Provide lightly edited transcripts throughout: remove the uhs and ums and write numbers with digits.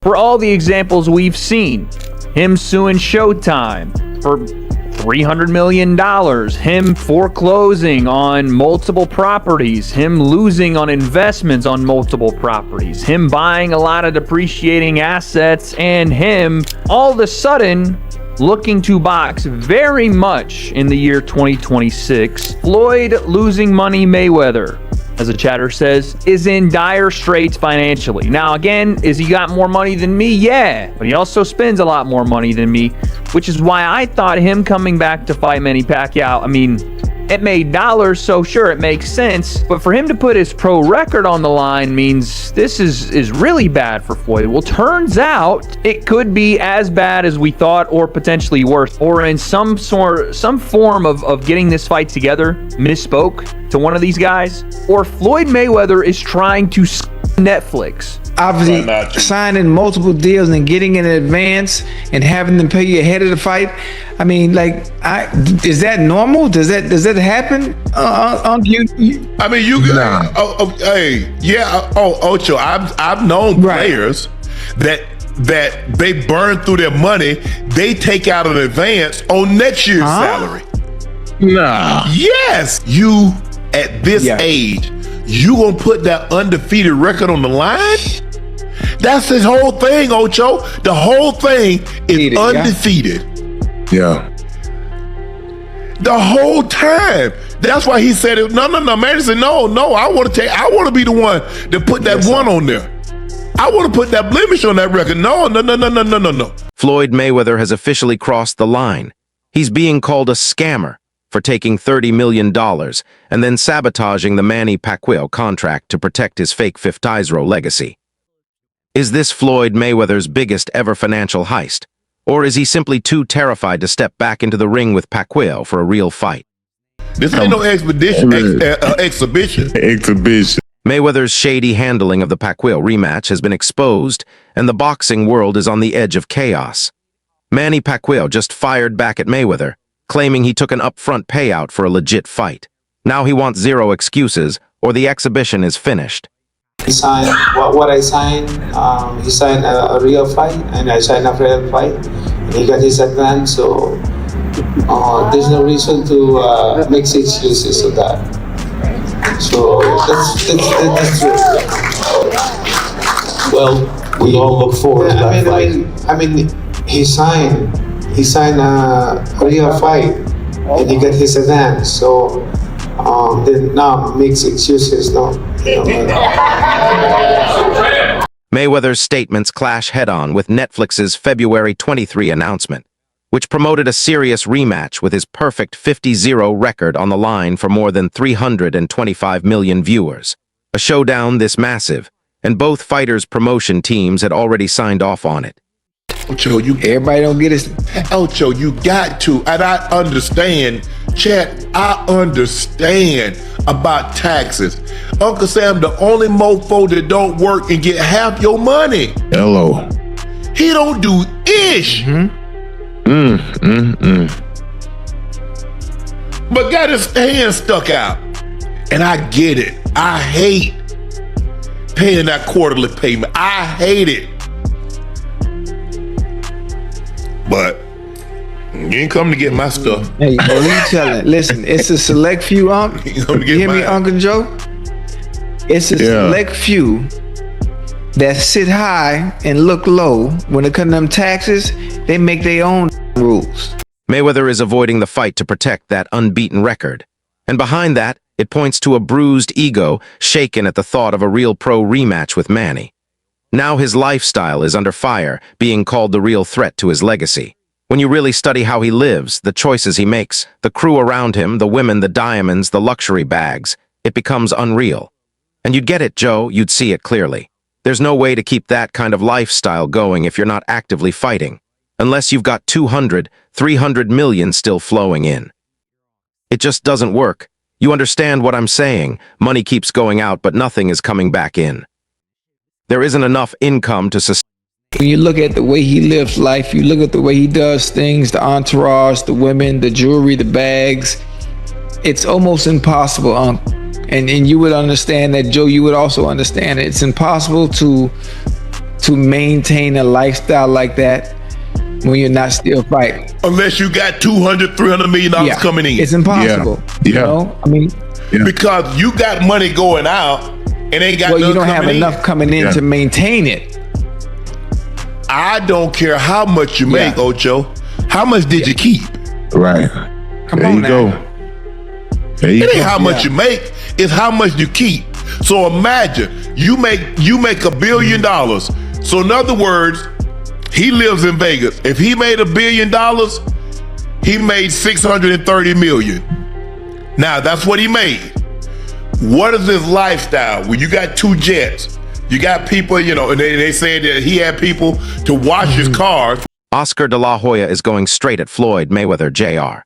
for all the examples we've seen. Him suing Showtime for $300 million, him foreclosing on multiple properties, him losing on investments on multiple properties, him buying a lot of depreciating assets, and him all of a sudden looking to box very much in the year 2026. Floyd losing money Mayweather, as the chatter says, is in dire straits financially. Now again, is he got more money than me? Yeah, but he also spends a lot more money than me, which is why I thought him coming back to fight Manny Pacquiao, I mean, it made dollars, so sure, it makes sense. But for him to put his pro record on the line means this is really bad for Floyd. Well, turns out it could be as bad as we thought, or potentially worse, or in some form of getting this fight together, misspoke to one of these guys, or Floyd Mayweather is trying to Netflix. Obviously, signing multiple deals and getting in advance and having them pay you ahead of the fight. I mean, like, is that normal? Does that happen? I mean, Ocho, I've known players that they burn through their money. They take out an advance on next year's salary. Nah. Yes, you at this age, you gonna put that undefeated record on the line? That's his whole thing, Ocho. The whole thing is undefeated. Yeah. The whole time. That's why he said it. No. Man said, no. I want to be the one to put that one on there. I want to put that blemish on that record. No. Floyd Mayweather has officially crossed the line. He's being called a scammer for taking $30 million and then sabotaging the Manny Pacquiao contract to protect his fake Fifth Tizro legacy. Is this Floyd Mayweather's biggest ever financial heist? Or is he simply too terrified to step back into the ring with Pacquiao for a real fight? This ain't no exhibition. Mayweather's shady handling of the Pacquiao rematch has been exposed, and the boxing world is on the edge of chaos. Manny Pacquiao just fired back at Mayweather, claiming he took an upfront payout for a legit fight. Now he wants zero excuses, or the exhibition is finished. He signed what I signed. He signed a real fight, and I signed a real fight. He got his advance, so there's no reason to make excuses of that. So that's true. Well, we all look forward to that fight. I mean, he signed a real fight, and he got his advance. So then now makes excuses. No. Mayweather's statements clash head-on with Netflix's February 23 announcement, which promoted a serious rematch with his perfect 50-0 record on the line for more than 325 million viewers. A showdown this massive, and both fighters' promotion teams had already signed off on it. Ocho, everybody don't get it. Ocho, you got to, and I understand, Chat, I understand about taxes. Uncle Sam, the only mofo that don't work and get half your money. Hello. He don't do ish. But got his hand stuck out. And I get it. I hate paying that quarterly payment. I hate it. But you ain't come to get my stuff. Hey, you tell it. Listen, it's a select few, Unc. You hear me, Uncle Joe? It's a select few that sit high and look low. When it comes to them taxes, they make their own rules. Mayweather is avoiding the fight to protect that unbeaten record. And behind that, it points to a bruised ego shaken at the thought of a real pro rematch with Manny. Now his lifestyle is under fire, being called the real threat to his legacy. When you really study how he lives, the choices he makes, the crew around him, the women, the diamonds, the luxury bags, it becomes unreal. And you'd get it, Joe, you'd see it clearly. There's no way to keep that kind of lifestyle going if you're not actively fighting, unless you've got 200, 300 million still flowing in. It just doesn't work. You understand what I'm saying? Money keeps going out, but nothing is coming back in. There isn't enough income to sustain. When you look at the way he lives life, you look at the way he does things, the entourage, the women, the jewelry, the bags, it's almost impossible, and you would understand that, Joe, you would also understand it. It's impossible to to maintain a lifestyle like that when you're not still fighting. Unless you got $200-300 million coming in. It's impossible. Yeah. You know? I mean, because you got money going out and ain't got you don't have in. enough coming in to maintain it. I don't care how much you make, Ocho. How much did you keep? Right. Come there on you now. go. There you It ain't go. how much you make, it's how much you keep. So imagine you make $1 billion. So in other words, he lives in Vegas. If he made $1 billion, he made $630 million. Now that's what he made. What is his lifestyle? When you got 2 jets, you got people, you know, and they said that he had people to wash his cars. Oscar de la Hoya is going straight at Floyd Mayweather Jr.,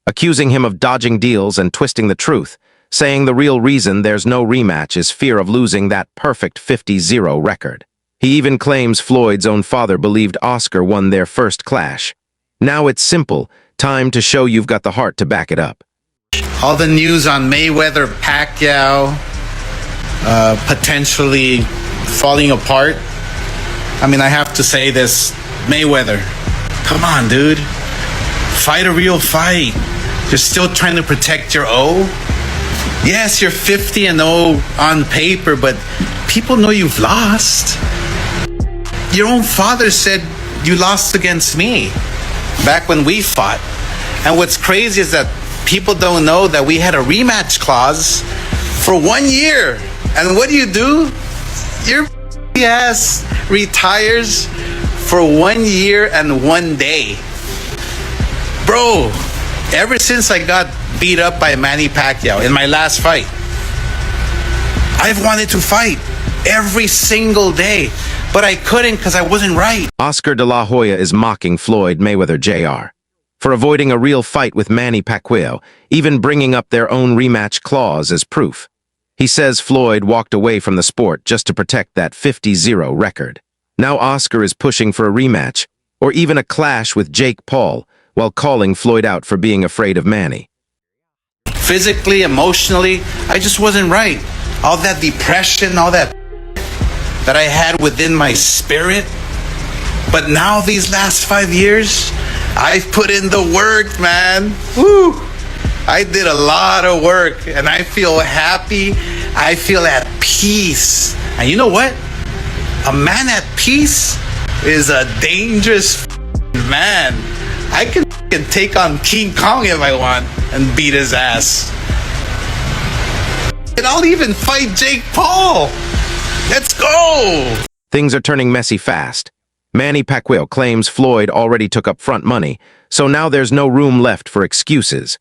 accusing him of dodging deals and twisting the truth, saying the real reason there's no rematch is fear of losing that perfect 50-0 record. He even claims Floyd's own father believed Oscar won their first clash. Now it's simple, time to show you've got the heart to back it up. All the news on Mayweather, Pacquiao, potentially falling apart. I mean, I have to say this, Mayweather, come on, dude. Fight a real fight. You're still trying to protect your O. Yes, you're 50-0 on paper, but people know you've lost. Your own father said you lost against me back when we fought. And what's crazy is that people don't know that we had a rematch clause for 1 year. And what do? Your ass retires for 1 year and 1 day. Bro, ever since I got beat up by Manny Pacquiao in my last fight, I've wanted to fight every single day, but I couldn't because I wasn't right. Oscar de la Hoya is mocking Floyd Mayweather Jr. for avoiding a real fight with Manny Pacquiao, even bringing up their own rematch clause as proof. He says Floyd walked away from the sport just to protect that 50-0 record. Now Oscar is pushing for a rematch, or even a clash with Jake Paul, while calling Floyd out for being afraid of Manny. Physically, emotionally, I just wasn't right. All that depression, all that I had within my spirit. But now these last 5 years, I've put in the work, man. Woo! I did a lot of work and I feel happy. I feel at peace. And you know what? A man at peace is a dangerous man. I can take on King Kong if I want and beat his ass. And I'll even fight Jake Paul. Let's go! Things are turning messy fast. Manny Pacquiao claims Floyd already took up front money, so now there's no room left for excuses.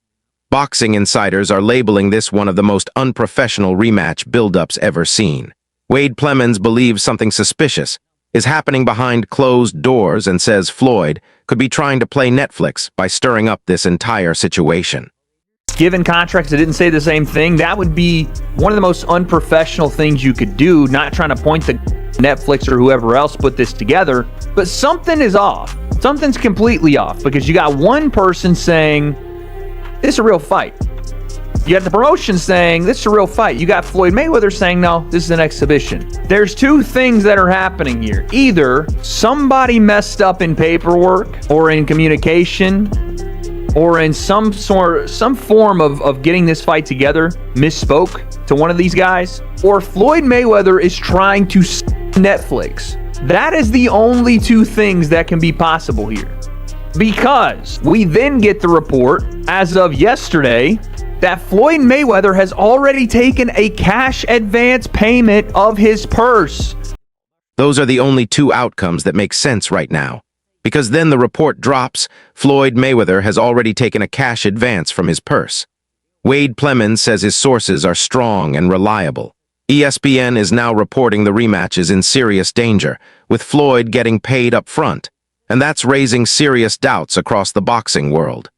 Boxing insiders are labeling this one of the most unprofessional rematch build-ups ever seen. Wade Plemens believes something suspicious is happening behind closed doors and says Floyd could be trying to play Netflix by stirring up this entire situation. Given contracts that didn't say the same thing, that would be one of the most unprofessional things you could do, not trying to point to Netflix or whoever else put this together, but something is off. Something's completely off because you got one person saying, this is a real fight. You got the promotion saying, this is a real fight. You got Floyd Mayweather saying, no, this is an exhibition. There's two things that are happening here. Either somebody messed up in paperwork or in communication or in some form of getting this fight together, misspoke to one of these guys, or Floyd Mayweather is trying to Netflix. That is the only two things that can be possible here. Because we then get the report, as of yesterday, that Floyd Mayweather has already taken a cash advance payment of his purse. Those are the only two outcomes that make sense right now. Because then the report drops, Floyd Mayweather has already taken a cash advance from his purse. Wade Plemens says his sources are strong and reliable. ESPN is now reporting the rematch is in serious danger, with Floyd getting paid up front, and that's raising serious doubts across the boxing world.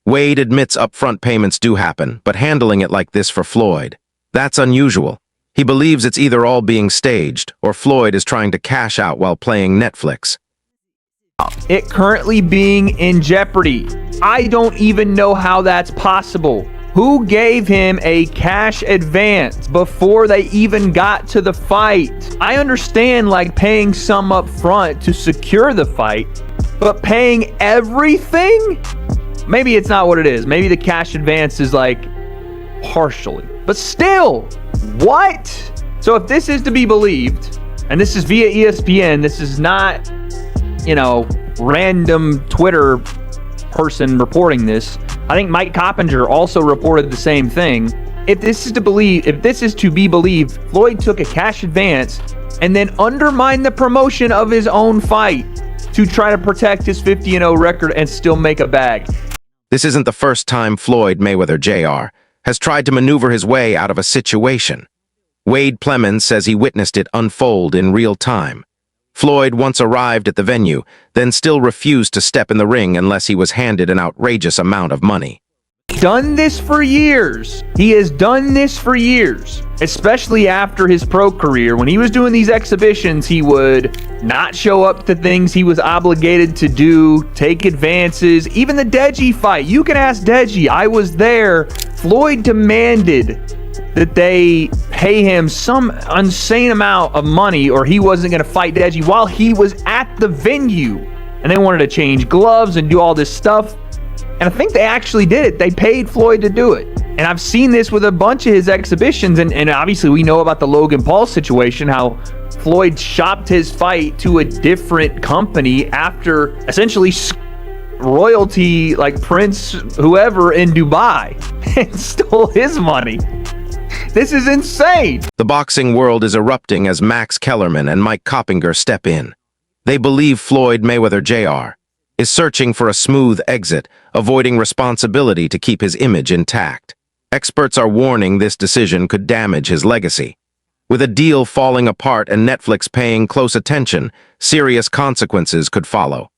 Wade admits upfront payments do happen, but handling it like this for Floyd, that's unusual. He believes it's either all being staged, or Floyd is trying to cash out while playing Netflix. It currently being in jeopardy. I don't even know how that's possible. Who gave him a cash advance before they even got to the fight? I understand like paying some up front to secure the fight, but paying everything? Maybe it's not what it is. Maybe the cash advance is like partially, but still, what? So if this is to be believed, and this is via ESPN, this is not, you know, random Twitter person reporting this. I think Mike Coppinger also reported the same thing. If this is to be believed, Floyd took a cash advance and then undermined the promotion of his own fight to try to protect his 50-0 record and still make a bag. This isn't the first time Floyd Mayweather Jr. has tried to maneuver his way out of a situation. Wade Plemens says he witnessed it unfold in real time. Floyd once arrived at the venue, then still refused to step in the ring unless he was handed an outrageous amount of money. Done this for years. He has done this for years, especially after his pro career. When he was doing these exhibitions, he would not show up to things he was obligated to do, take advances. Even the Deji fight, you can ask Deji, I was there. Floyd demanded that they pay him some insane amount of money or he wasn't going to fight Deji while he was at the venue. And they wanted to change gloves and do all this stuff. And I think they actually did it. They paid Floyd to do it. And I've seen this with a bunch of his exhibitions. And obviously we know about the Logan Paul situation, how Floyd shopped his fight to a different company after essentially royalty, like Prince whoever in Dubai, and stole his money. This is insane. The boxing world is erupting as Max Kellerman and Mike Coppinger step in. They believe Floyd Mayweather Jr. is searching for a smooth exit, avoiding responsibility to keep his image intact. Experts are warning this decision could damage his legacy. With a deal falling apart and Netflix paying close attention, serious consequences could follow.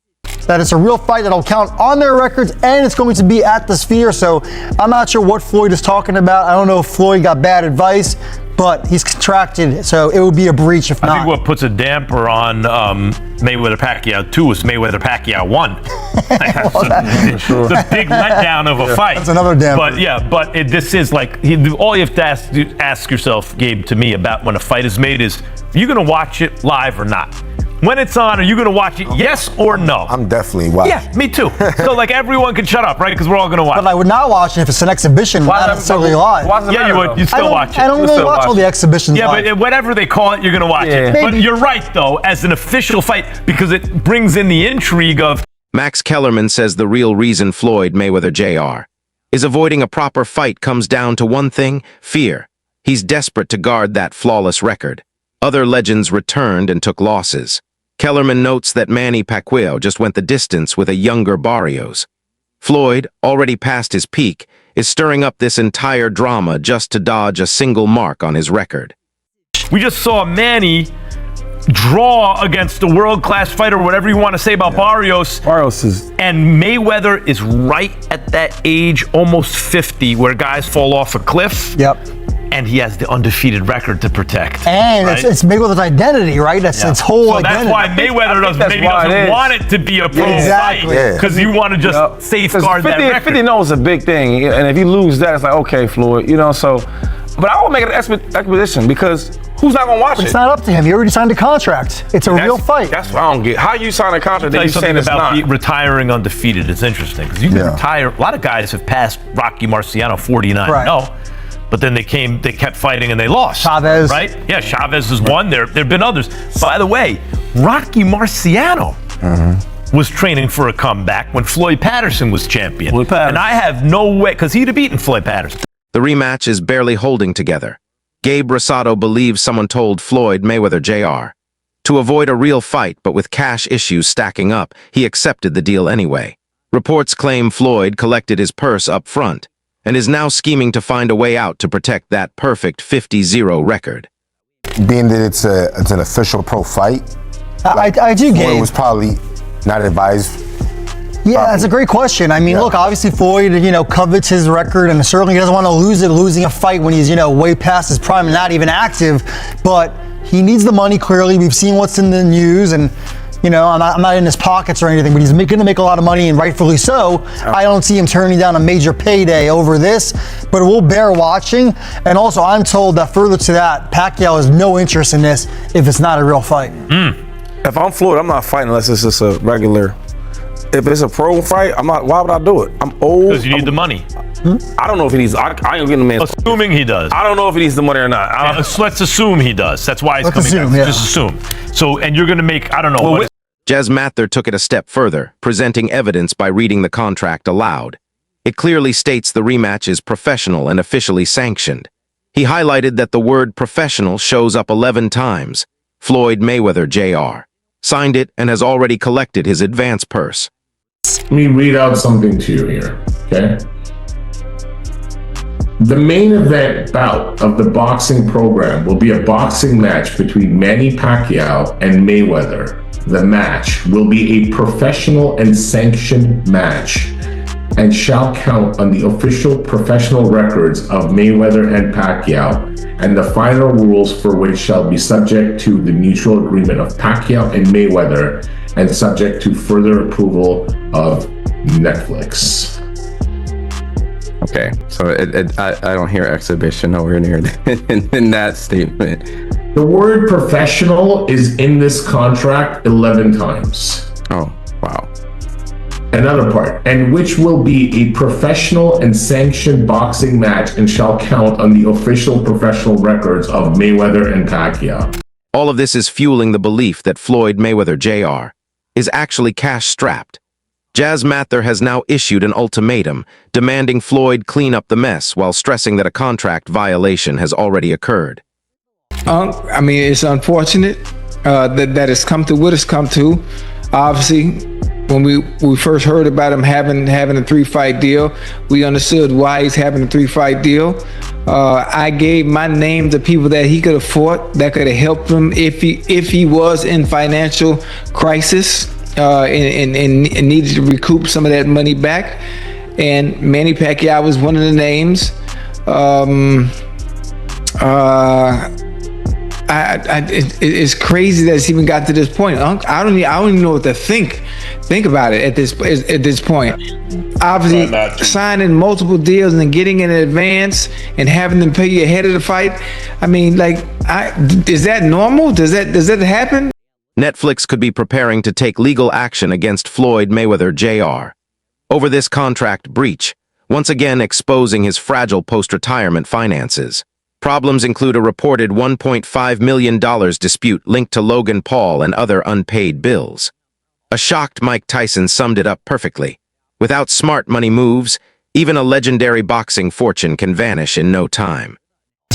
That it's a real fight that'll count on their records and it's going to be at the Sphere. So I'm not sure what Floyd is talking about. I don't know if Floyd got bad advice, but he's contracted, so it would be a breach if not. I think what puts a damper on Mayweather Pacquiao 2 was Mayweather Pacquiao 1. The big letdown of a fight. That's another damper. But this is like, all you have to ask yourself, Gabe, to me about when a fight is made is, are you going to watch it live or not? When it's on, are you going to watch it, yes or no? I'm definitely watching. Yeah, me too. So like everyone can shut up, right? Because we're all going to watch. But I would not watch it if it's an exhibition, not necessarily live. Yeah, you would. You'd still watch it. I don't really watch all the exhibitions live. Yeah, but whatever they call it, you're going to watch it. Maybe. But you're right, though, as an official fight, because it brings in the intrigue of... Max Kellerman says the real reason Floyd Mayweather Jr. is avoiding a proper fight comes down to one thing, fear. He's desperate to guard that flawless record. Other legends returned and took losses. Kellerman notes that Manny Pacquiao just went the distance with a younger Barrios. Floyd, already past his peak, is stirring up this entire drama just to dodge a single mark on his record. We just saw Manny draw against a world-class fighter, whatever you want to say about Barrios. Barrios is... And Mayweather is right at that age, almost 50, where guys fall off a cliff. Yep. And he has the undefeated record to protect. And right? it's Mayweather's identity, right? That's its whole identity. That's why Mayweather doesn't want it to be a pro fight. Because you want to just safeguard that record. 50-0 is a big thing. And if you lose that, it's like, okay, Floyd, you know, so... But I will make an expedition because who's not going to watch it? It's not up to him. He already signed a contract. It's a real fight. That's what I don't get. How you sign a contract that you saying it's not? Retiring undefeated. It's interesting because you can retire. A lot of guys have passed Rocky Marciano 49-0. But then they kept fighting and they lost. Chavez. Right? Yeah, Chavez has won. There have been others. By the way, Rocky Marciano was training for a comeback when Floyd Patterson was champion. And I have no way, because he'd have beaten Floyd Patterson. The rematch is barely holding together. Gabe Rosado believes someone told Floyd Mayweather Jr. to avoid a real fight, but with cash issues stacking up, he accepted the deal anyway. Reports claim Floyd collected his purse up front and is now scheming to find a way out to protect that perfect 50-0 record. Being that it's an official pro fight, I do get it. Floyd was probably not advised. Yeah, that's a great question. I mean, look, obviously Floyd, covets his record and certainly doesn't want to lose it, losing a fight when he's, way past his prime and not even active. But he needs the money, clearly. We've seen what's in the news and, You know, I'm not in his pockets or anything, but he's going to make a lot of money, and rightfully so. I don't see him turning down a major payday over this, but we'll bear watching. And also, I'm told that further to that, Pacquiao has no interest in this if it's not a real fight. If I'm Floyd, I'm not fighting unless it's just a regular. If it's a pro fight, I'm not. Why would I do it? I'm old. Because you need the money. I don't know if he needs. I ain't getting the man. Assuming he does. I don't know if he needs the money or not. Let's assume he does. That's why it's coming back. Yeah. Just assume. So, and you're going to make, I don't know. Matther took it a step further, presenting evidence by reading the contract aloud. It clearly states the rematch is professional and officially sanctioned. He highlighted that the word professional shows up 11 times. Floyd Mayweather Jr. signed it and has already collected his advance purse. Let me read out something to you here, okay? The main event bout of the boxing program will be a boxing match between Manny Pacquiao and Mayweather. The match will be a professional and sanctioned match and shall count on the official professional records of Mayweather and Pacquiao, and the final rules for which shall be subject to the mutual agreement of Pacquiao and Mayweather and subject to further approval of Netflix. Okay, so I don't hear exhibition nowhere near in that statement. The word professional is in this contract 11 times. Oh, wow. Another part, and which will be a professional and sanctioned boxing match and shall count on the official professional records of Mayweather and Pacquiao. All of this is fueling the belief that Floyd Mayweather Jr. is actually cash-strapped. Matther has now issued an ultimatum, demanding Floyd clean up the mess while stressing that a contract violation has already occurred. I mean, it's unfortunate that it's come to what it's come to. Obviously, when we first heard about him having a 3-fight deal, we understood why he's having a 3-fight deal. I gave my name to people that he could have fought, that could have helped him if he was in financial crisis and needed to recoup some of that money back. And Manny Pacquiao was one of the names. It's crazy that it's even got to this point. I don't even know what to think about it at this point. Obviously, signing multiple deals and getting in advance and having them pay you ahead of the fight. I mean, like, is that normal? Does that happen? Netflix could be preparing to take legal action against Floyd Mayweather Jr. over this contract breach, once again exposing his fragile post-retirement finances. Problems include a reported $1.5 million dispute linked to Logan Paul and other unpaid bills. A shocked Mike Tyson summed it up perfectly. Without smart money moves, even a legendary boxing fortune can vanish in no time.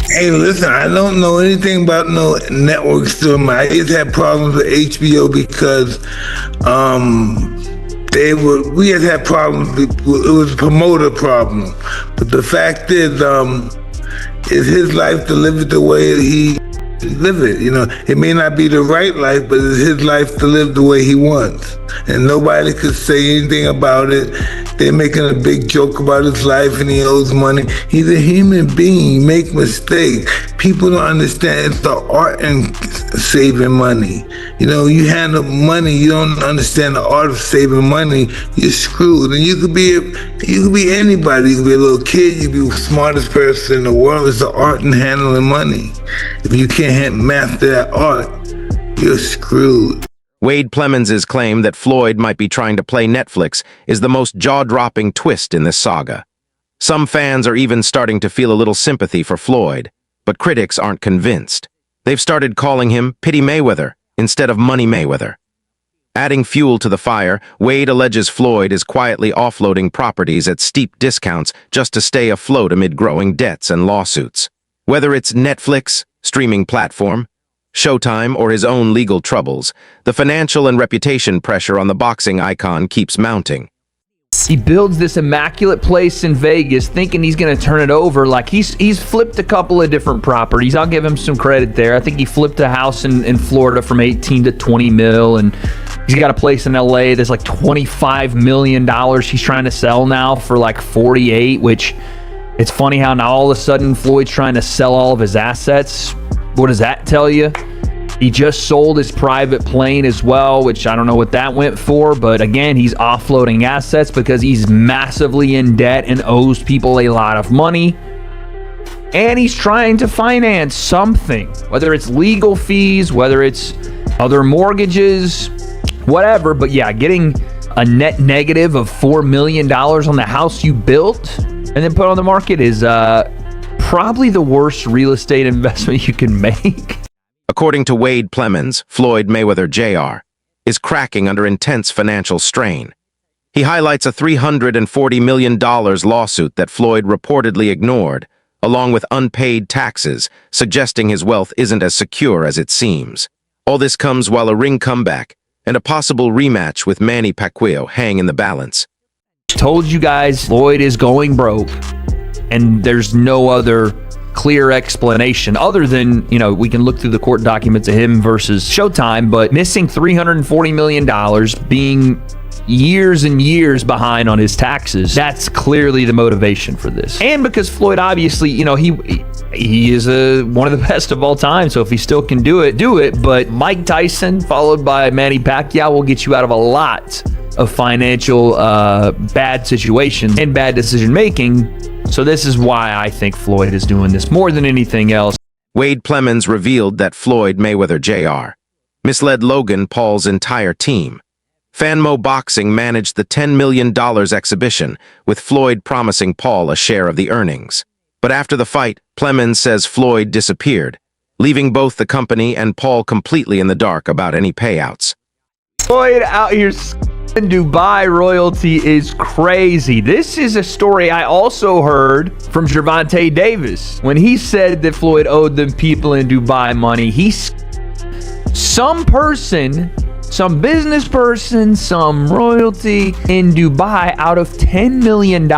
Hey, listen, I don't know anything about no network streaming. I just had problems with HBO because we had problems. It was a promoter problem. But the fact is, it's his life to live it the way he live it. You know, it may not be the right life, but it's his life to live the way he wants. And nobody could say anything about it. They're making a big joke about his life and he owes money. He's a human being, make mistakes. People don't understand it's the art in saving money. You know, you handle money, you don't understand the art of saving money, you're screwed. And you could be anybody. You could be a little kid, you could be the smartest person in the world. It's the art in handling money. If you can't master that art, you're screwed. Wade Plemens' claim that Floyd might be trying to play Netflix is the most jaw-dropping twist in this saga. Some fans are even starting to feel a little sympathy for Floyd, but critics aren't convinced. They've started calling him Pity Mayweather instead of Money Mayweather. Adding fuel to the fire, Wade alleges Floyd is quietly offloading properties at steep discounts just to stay afloat amid growing debts and lawsuits. Whether it's Netflix, streaming platform, Showtime, or his own legal troubles, the financial and reputation pressure on the boxing icon keeps mounting. He builds this immaculate place in Vegas thinking he's going to turn it over. Like he's flipped a couple of different properties. I'll give him some credit there. I think he flipped a house in Florida from 18 to 20 mil, and he's got a place in LA that's like $25 million he's trying to sell now for like 48, which it's funny how now all of a sudden Floyd's trying to sell all of his assets. What does that tell you? He just sold his private plane as well, which I don't know what that went for, but again, he's offloading assets because he's massively in debt and owes people a lot of money. And he's trying to finance something, whether it's legal fees, whether it's other mortgages, whatever. But yeah, getting a net negative of $4 million on the house you built and then put on the market is probably the worst real estate investment you can make. According to Wade Plemens, Floyd Mayweather Jr. is cracking under intense financial strain. He highlights a $340 million lawsuit that Floyd reportedly ignored, along with unpaid taxes, suggesting his wealth isn't as secure as it seems. All this comes while a ring comeback and a possible rematch with Manny Pacquiao hang in the balance. Told you guys Floyd is going broke, and there's no other clear explanation other than, you know, we can look through the court documents of him versus Showtime, but missing $340 million, being years and years behind on his taxes, that's clearly the motivation for this. And because Floyd, obviously, you know, he is one of the best of all time, so if he still can do it. But Mike Tyson followed by Manny Pacquiao will get you out of a lot of financial bad situations and bad decision making. So this is why I think Floyd is doing this more than anything else. Wade Plemens revealed that Floyd Mayweather Jr. misled Logan Paul's entire team. Fanmo Boxing managed the $10 million exhibition, with Floyd promising Paul a share of the earnings. But after the fight, Plemens says Floyd disappeared, leaving both the company and Paul completely in the dark about any payouts. Floyd out here in Dubai royalty is crazy. This is a story I also heard from Gervonta Davis when he said that Floyd owed them people in Dubai money. Some business person, some royalty in Dubai out of $10 million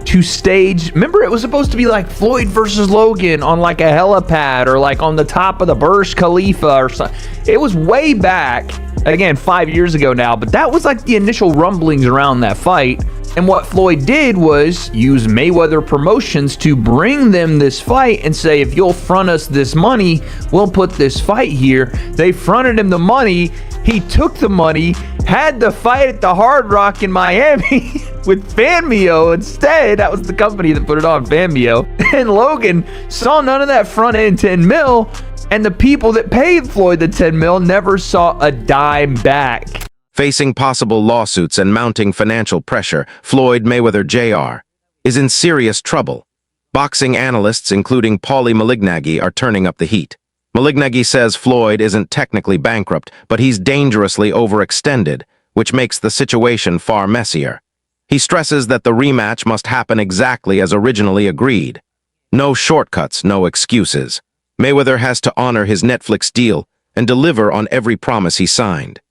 to stage. Remember, it was supposed to be like Floyd versus Logan on like a helipad or like on the top of the Burj Khalifa or something. It was way back, again, 5 years ago now, but that was like the initial rumblings around that fight. And what Floyd did was use Mayweather Promotions to bring them this fight and say, if you'll front us this money, we'll put this fight here. They fronted him the money. He took the money, had the fight at the Hard Rock in Miami with Fanmio instead. That was the company that put it on, Fanmio. And Logan saw none of that front end 10 mil, and the people that paid Floyd the 10 mil never saw a dime back. Facing possible lawsuits and mounting financial pressure, Floyd Mayweather Jr. is in serious trouble. Boxing analysts, including Paulie Malignaggi, are turning up the heat. Malignaggi says Floyd isn't technically bankrupt, but he's dangerously overextended, which makes the situation far messier. He stresses that the rematch must happen exactly as originally agreed. No shortcuts, no excuses. Mayweather has to honor his Netflix deal and deliver on every promise he signed.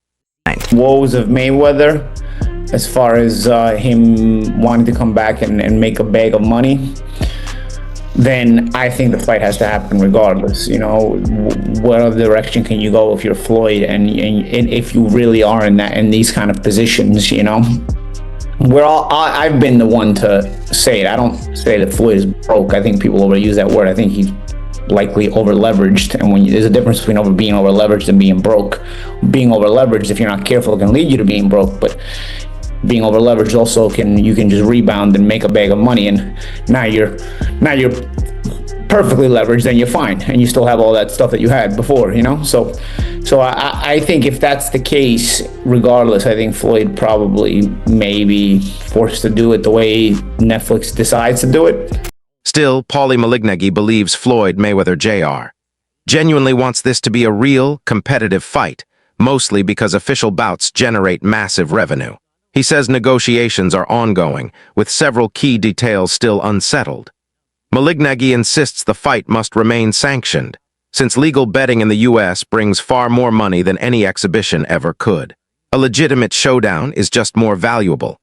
Woes of Mayweather, as far as him wanting to come back and make a bag of money, then I think the fight has to happen regardless. You know, what other direction can you go if you're Floyd and if you really are in these kind of positions, you know? I've been the one to say it. I don't say that Floyd is broke. I think people overuse that word. I think he's likely over-leveraged, and there's a difference between being over-leveraged and being broke. Being over-leveraged, if you're not careful, can lead you to being broke, but being over-leveraged also you can just rebound and make a bag of money, and now you're perfectly leveraged, then you're fine, and you still have all that stuff that you had before, you know? So I think if that's the case, regardless, I think Floyd probably may be forced to do it the way Netflix decides to do it. Still, Paulie Malignaggi believes Floyd Mayweather Jr. genuinely wants this to be a real, competitive fight, mostly because official bouts generate massive revenue. He says negotiations are ongoing, with several key details still unsettled. Malignaggi insists the fight must remain sanctioned, since legal betting in the U.S. brings far more money than any exhibition ever could. A legitimate showdown is just more valuable.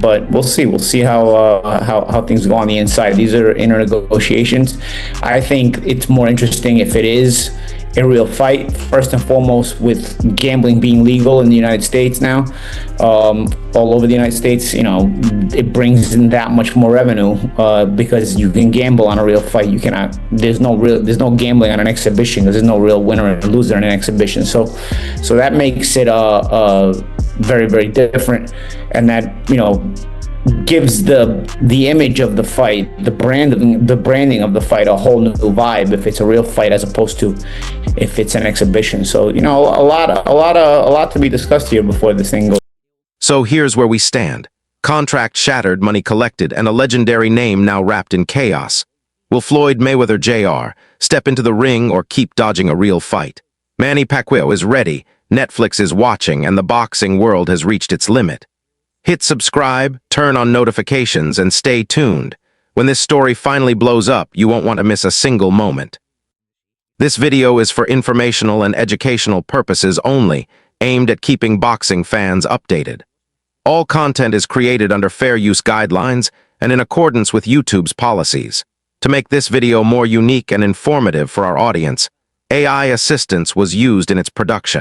But we'll see. We'll see how things go on the inside. These are inner negotiations. I think it's more interesting if it is a real fight. First and foremost, with gambling being legal in the United States now, all over the United States, you know, it brings in that much more revenue because you can gamble on a real fight. You cannot. There's no gambling on an exhibition because there's no real winner and loser in an exhibition. So that makes it very, very different, and that, you know, gives the image of the fight, the branding of the fight a whole new vibe if it's a real fight as opposed to if it's an exhibition. So, you know, a lot to be discussed here before this thing goes. So here's where we stand. Contract shattered, money collected, and a legendary name now wrapped in chaos. Will Floyd Mayweather Jr. step into the ring or keep dodging a real fight? Manny Pacquiao is ready, Netflix is watching, and the boxing world has reached its limit. Hit subscribe, turn on notifications, and stay tuned. When this story finally blows up, you won't want to miss a single moment. This video is for informational and educational purposes only, aimed at keeping boxing fans updated. All content is created under fair use guidelines and in accordance with YouTube's policies. To make this video more unique and informative for our audience, AI assistance was used in its production.